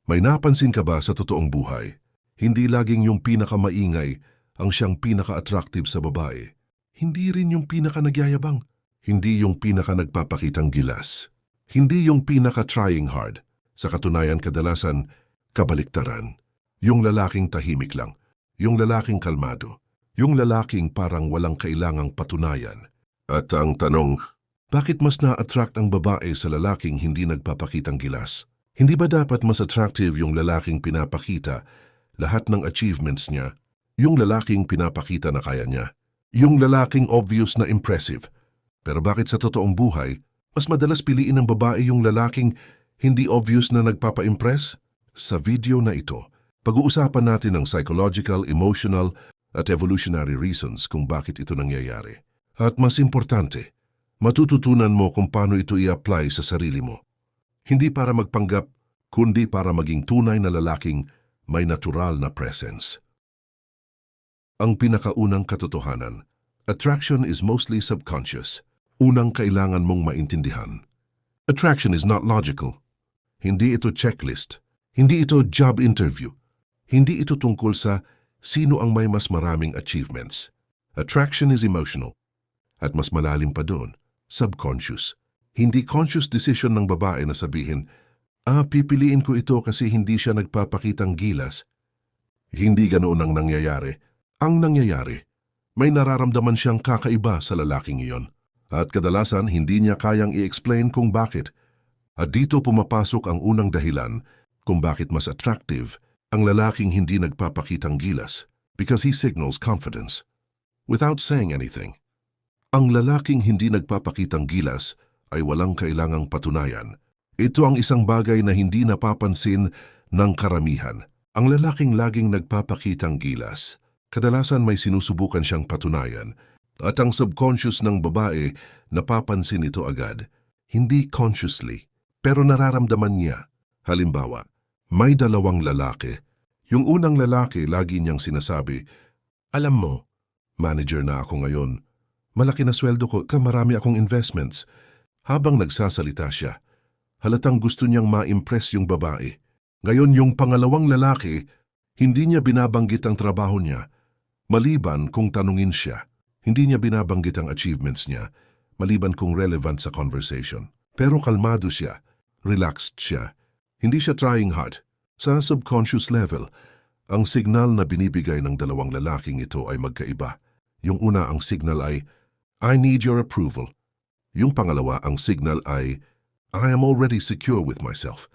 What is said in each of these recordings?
May napansin ka ba sa totoong buhay? Hindi laging yung pinakamaingay ang siyang pinaka-attractive sa babae. Hindi rin yung pinaka-nagyayabang. Hindi yung pinaka-nagpapakitang gilas. Hindi yung pinaka-trying hard. Sa katunayan kadalasan, kabaliktaran. Yung lalaking tahimik lang. Yung lalaking kalmado. Yung lalaking parang walang kailangang patunayan. At ang tanong, bakit mas na-attract ang babae sa lalaking hindi nagpapakitang gilas? Hindi ba dapat mas attractive yung lalaking pinapakita lahat ng achievements niya? Yung lalaking pinapakita na kaya niya? Yung lalaking obvious na impressive? Pero bakit sa totoong buhay, mas madalas piliin ng babae yung lalaking hindi obvious na nagpapa-impress? Sa video na ito, pag-uusapan natin ang psychological, emotional, at evolutionary reasons kung bakit ito nangyayari. At mas importante, matututunan mo kung paano ito i-apply sa sarili mo. Hindi para magpanggap, kundi para maging tunay na lalaking may natural na presence. Ang pinakaunang katotohanan, attraction is mostly subconscious. Unang kailangan mong maintindihan. Attraction is not logical. Hindi ito checklist. Hindi ito job interview. Hindi ito tungkol sa sino ang may mas maraming achievements. Attraction is emotional. At mas malalim pa doon, subconscious. Hindi conscious decision ng babae na sabihin, pipiliin ko ito kasi hindi siya nagpapakitang gilas. Hindi ganoon ang nangyayari. Ang nangyayari, may nararamdaman siyang kakaiba sa lalaking iyon. At kadalasan hindi niya kayang i-explain kung bakit. At dito pumapasok ang unang dahilan kung bakit mas attractive ang lalaking hindi nagpapakitang gilas, because he signals confidence without saying anything. Ang lalaking hindi nagpapakitang gilas ay walang kailangang patunayan. Ito ang isang bagay na hindi napapansin ng karamihan. Ang lalaking laging nagpapakitang gilas, kadalasan may sinusubukan siyang patunayan, at ang subconscious ng babae napapansin ito agad, hindi consciously, pero nararamdaman niya. Halimbawa, may dalawang lalaki. Yung unang lalaki lagi niyang sinasabi, alam mo, manager na ako ngayon, malaki na sweldo ko, marami akong investments. Habang nagsasalita siya, halatang gusto niyang ma-impress yung babae. Ngayon yung pangalawang lalaki, hindi niya binabanggit ang trabaho niya, maliban kung tanungin siya. Hindi niya binabanggit ang achievements niya, maliban kung relevant sa conversation. Pero kalmado siya, relaxed siya. Hindi siya trying hard. Sa subconscious level, ang signal na binibigay ng dalawang lalaking ito ay magkaiba. Yung una, ang signal ay, I need your approval. Yung pangalawa, ang signal ay, I am already secure with myself.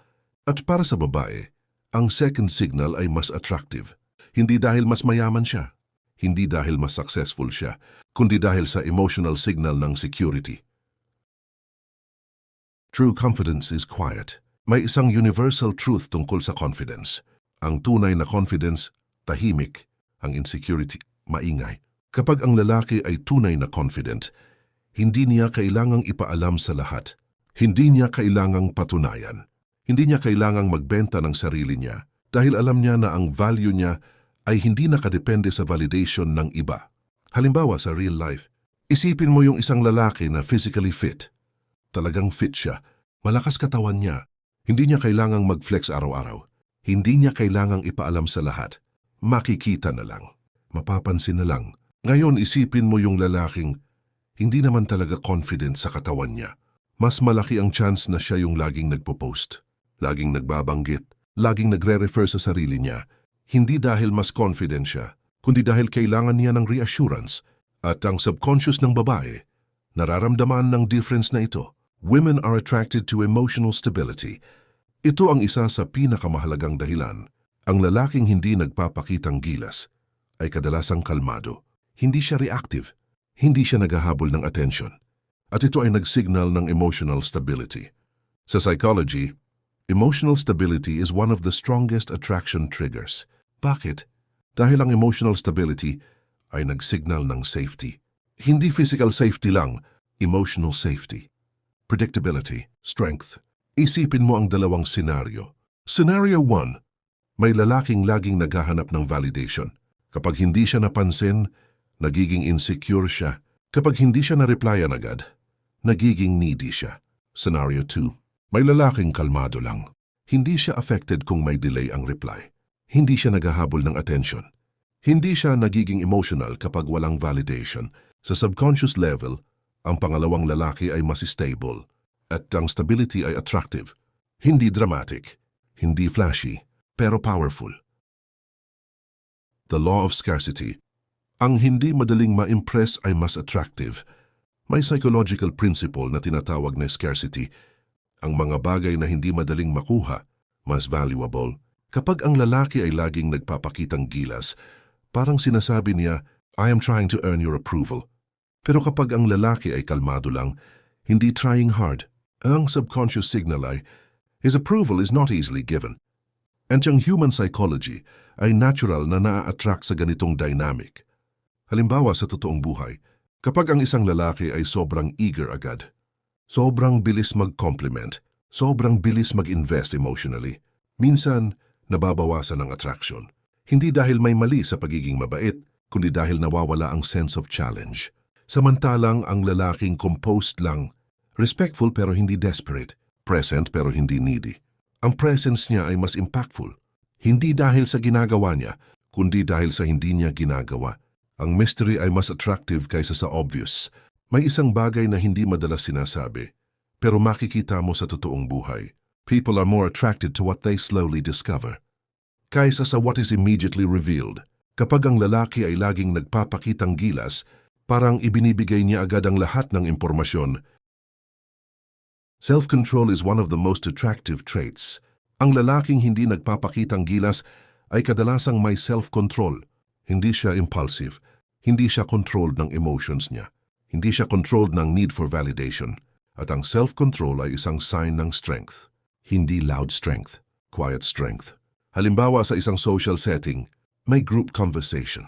At para sa babae, ang second signal ay mas attractive. Hindi dahil mas mayaman siya, hindi dahil mas successful siya, kundi dahil sa emotional signal ng security. True confidence is quiet. May isang universal truth tungkol sa confidence. Ang tunay na confidence, tahimik. Ang insecurity, maingay. Kapag ang lalaki ay tunay na confident, hindi niya kailangang ipaalam sa lahat. Hindi niya kailangang patunayan. Hindi niya kailangang magbenta ng sarili niya dahil alam niya na ang value niya ay hindi nakadepende sa validation ng iba. Halimbawa sa real life, isipin mo yung isang lalaki na physically fit. Talagang fit siya. Malakas katawan niya. Hindi niya kailangang mag-flex araw-araw. Hindi niya kailangang ipaalam sa lahat. Makikita na lang. Mapapansin na lang. Ngayon isipin mo yung lalaking hindi naman talaga confident sa katawan niya. Mas malaki ang chance na siya yung laging nagpo-post, laging nagbabanggit, laging nagre-refer sa sarili niya. Hindi dahil mas confident siya, kundi dahil kailangan niya ng reassurance. At ang subconscious ng babae, nararamdaman ng difference na ito. Women are attracted to emotional stability. Ito ang isa sa pinakamahalagang dahilan. Ang lalaking hindi nagpapakitang gilas ay kadalasang kalmado. Hindi siya reactive. Hindi siya naghahabol ng attention. At ito ay nagsignal ng emotional stability. Sa psychology, emotional stability is one of the strongest attraction triggers. Bakit? Dahil ang emotional stability ay nagsignal ng safety. Hindi physical safety lang, emotional safety. Predictability, strength. Isipin mo ang dalawang senaryo. Scenario 1, may lalaking laging naghahanap ng validation. Kapag hindi siya napansin, nagiging insecure siya. Kapag hindi siya na-replyan agad, nagiging needy siya. Scenario 2, may lalaking kalmado lang. Hindi siya affected kung may delay ang reply. Hindi siya naghahabol ng attention. Hindi siya nagiging emotional kapag walang validation. Sa subconscious level, ang pangalawang lalaki ay mas stable at ang stability ay attractive. Hindi dramatic, hindi flashy, pero powerful. The law of scarcity. Ang hindi madaling ma-impress ay mas attractive. May psychological principle na tinatawag na scarcity. Ang mga bagay na hindi madaling makuha, mas valuable. Kapag ang lalaki ay laging nagpapakitang gilas, parang sinasabi niya, I am trying to earn your approval. Pero kapag ang lalaki ay kalmado lang, hindi trying hard, ang subconscious signal ay, his approval is not easily given. And yung human psychology ay natural na naa-attract sa ganitong dynamic. Halimbawa sa totoong buhay, kapag ang isang lalaki ay sobrang eager agad, sobrang bilis mag-compliment, sobrang bilis mag-invest emotionally, minsan nababawasan ang attraction. Hindi dahil may mali sa pagiging mabait, kundi dahil nawawala ang sense of challenge. Samantalang ang lalaking composed lang, respectful pero hindi desperate, present pero hindi needy. Ang presence niya ay mas impactful. Hindi dahil sa ginagawa niya, kundi dahil sa hindi niya ginagawa. Ang mystery ay mas attractive kaysa sa obvious. May isang bagay na hindi madalas sinasabi, pero makikita mo sa totoong buhay. People are more attracted to what they slowly discover, kaysa sa what is immediately revealed. Kapag ang lalaki ay laging nagpapakitang gilas, parang ibinibigay niya agad ang lahat ng impormasyon. Self-control is one of the most attractive traits. Ang lalaking hindi nagpapakitang gilas ay kadalasang may self-control. Hindi siya impulsive. Hindi siya controlled ng emotions niya. Hindi siya controlled ng need for validation. At ang self-control ay isang sign ng strength. Hindi loud strength, quiet strength. Halimbawa sa isang social setting, may group conversation.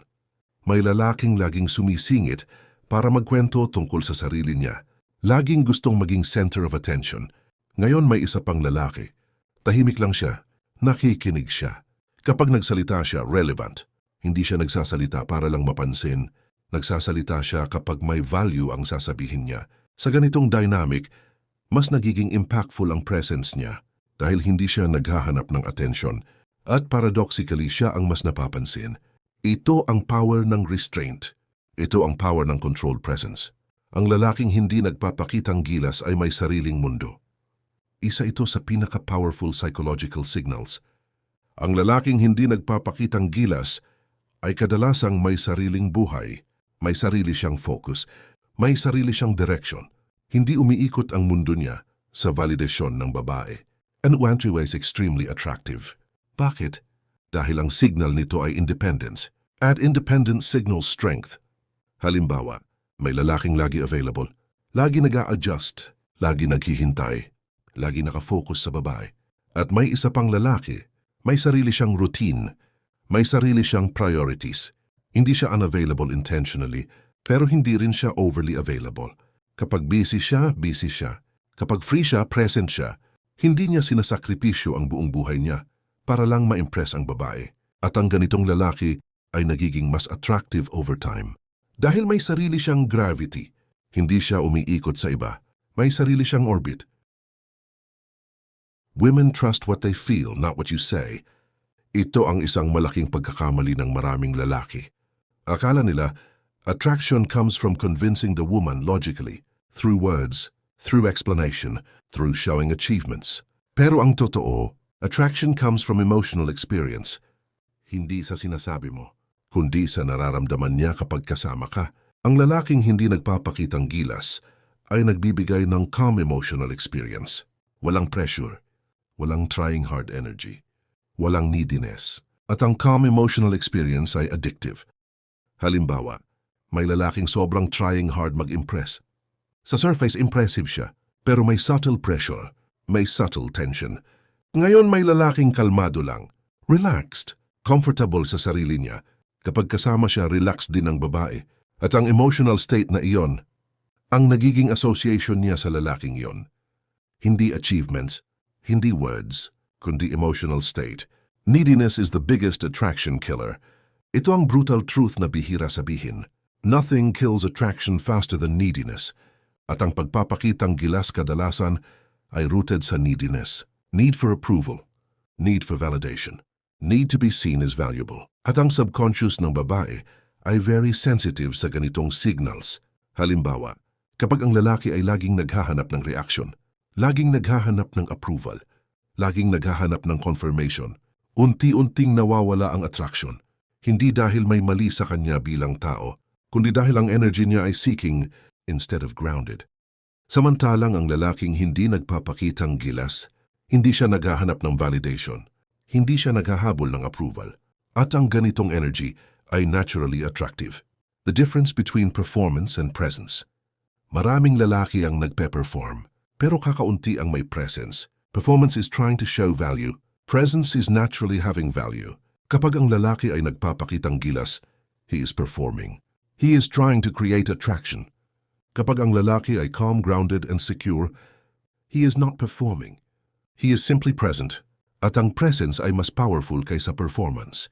May lalaking laging sumisingit para magkwento tungkol sa sarili niya. Laging gustong maging center of attention. Ngayon may isa pang lalaki. Tahimik lang siya. Nakikinig siya. Kapag nagsalita siya, relevant. Hindi siya nagsasalita para lang mapansin. Nagsasalita siya kapag may value ang sasabihin niya. Sa ganitong dynamic, mas nagiging impactful ang presence niya dahil hindi siya naghahanap ng attention. At paradoxically, siya ang mas napapansin. Ito ang power ng restraint. Ito ang power ng controlled presence. Ang lalaking hindi nagpapakitang gilas ay may sariling mundo. Isa ito sa pinaka-powerful psychological signals. Ang lalaking hindi nagpapakitang gilas ay kadalasang may sariling buhay, may sarili siyang focus, may sarili siyang direction. Hindi umiikot ang mundo niya sa validasyon ng babae. And Andrew is extremely attractive. Bakit? Dahil ang signal nito ay independence. At independence signals strength. Halimbawa, may lalaking lagi available, lagi nag-a-adjust, lagi naghihintay, lagi nakafocus sa babae. At may isa pang lalaki, may sarili siyang routine, may sarili siyang priorities. Hindi siya unavailable intentionally, pero hindi rin siya overly available. Kapag busy siya, busy siya. Kapag free siya, present siya. Hindi niya sinasakripisyo ang buong buhay niya para lang ma-impress ang babae. At ang ganitong lalaki ay nagiging mas attractive over time. Dahil may sarili siyang gravity, hindi siya umiikot sa iba. May sarili siyang orbit. Women trust what they feel, not what you say. Ito ang isang malaking pagkakamali ng maraming lalaki. Akala nila, attraction comes from convincing the woman logically, through words, through explanation, through showing achievements. Pero ang totoo, attraction comes from emotional experience. Hindi sa sinasabi mo, kundi sa nararamdaman niya kapag kasama ka. Ang lalaking hindi nagpapakitang gilas ay nagbibigay ng calm emotional experience. Walang pressure, walang trying hard energy, walang neediness. At ang calm emotional experience ay addictive. Halimbawa, may lalaking sobrang trying hard mag-impress. Sa surface, impressive siya, pero may subtle pressure, may subtle tension. Ngayon may lalaking kalmado lang, relaxed, comfortable sa sarili niya. Kapag kasama siya, relaxed din ang babae. At ang emotional state na iyon, ang nagiging association niya sa lalaking iyon. Hindi achievements, hindi words, kundi emotional state. Neediness is the biggest attraction killer. Ito ang brutal truth na bihira sabihin. Nothing kills attraction faster than neediness. At ang pagpapakitang gilas kadalasan ay rooted sa neediness. Need for approval, need for validation, need to be seen as valuable. At ang subconscious ng babae ay very sensitive sa ganitong signals. Halimbawa, kapag ang lalaki ay laging naghahanap ng reaction, laging naghahanap ng approval, laging naghahanap ng confirmation, unti-unting nawawala ang attraction. Hindi dahil may mali sa kanya bilang tao, kundi dahil ang energy niya ay seeking instead of grounded. Samantalang ang lalaking hindi nagpapakitang gilas, hindi siya naghahanap ng validation, hindi siya naghahabol ng approval, at ang ganitong energy ay naturally attractive. The difference between performance and presence. Maraming lalaki ang nagpe-perform, pero kakaunti ang may presence. Performance is trying to show value. Presence is naturally having value. Kapag ang lalaki ay nagpapakitang gilas, he is performing. He is trying to create attraction. Kapag ang lalaki ay calm, grounded, and secure, he is not performing. He is simply present. At ang presence ay mas powerful kaysa performance.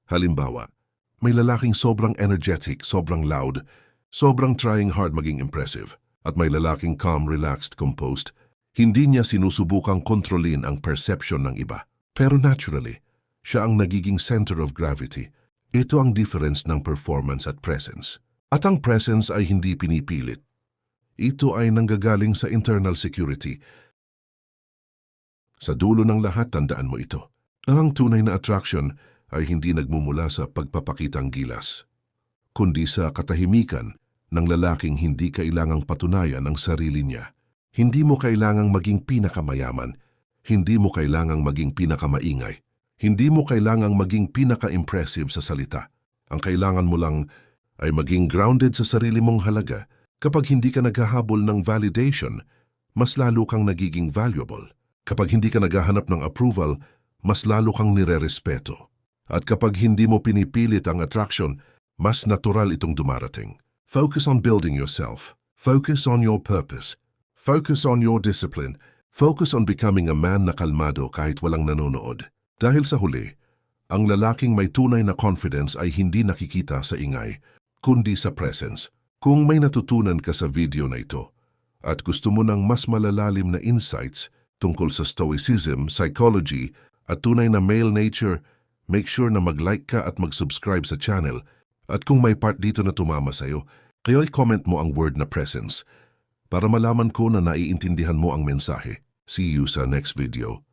Halimbawa, may lalaking sobrang energetic, sobrang loud, sobrang trying hard maging impressive. At may lalaking calm, relaxed, composed. Hindi niya sinusubukang kontrolin ang perception ng iba. Pero naturally, siya ang nagiging center of gravity. Ito ang difference ng performance at presence. At ang presence ay hindi pinipilit. Ito ay nanggagaling sa internal security. Sa dulo ng lahat, tandaan mo ito. Ang tunay na attraction ay hindi nagmumula sa pagpapakitang gilas, kundi sa katahimikan ng lalaking hindi kailangang patunayan ang sarili niya. Hindi mo kailangang maging pinakamayaman, hindi mo kailangang maging pinakamaingay, hindi mo kailangang maging pinaka-impressive sa salita. Ang kailangan mo lang ay maging grounded sa sarili mong halaga. Kapag hindi ka naghahabol ng validation, mas lalo kang nagiging valuable. Kapag hindi ka naghahanap ng approval, mas lalo kang nirerespeto. At kapag hindi mo pinipilit ang attraction, mas natural itong dumarating. Focus on building yourself. Focus on your purpose. Focus on your discipline. Focus on becoming a man na kalmado kahit walang nanonood. Dahil sa huli, ang lalaking may tunay na confidence ay hindi nakikita sa ingay, kundi sa presence. Kung may natutunan ka sa video na ito at gusto mo ng mas malalalim na insights tungkol sa stoicism, psychology at tunay na male nature, make sure na mag-like ka at mag-subscribe sa channel. At kung may part dito na tumama sa'yo, kayo'y comment mo ang word na presence para malaman ko na naiintindihan mo ang mensahe. See you sa next video.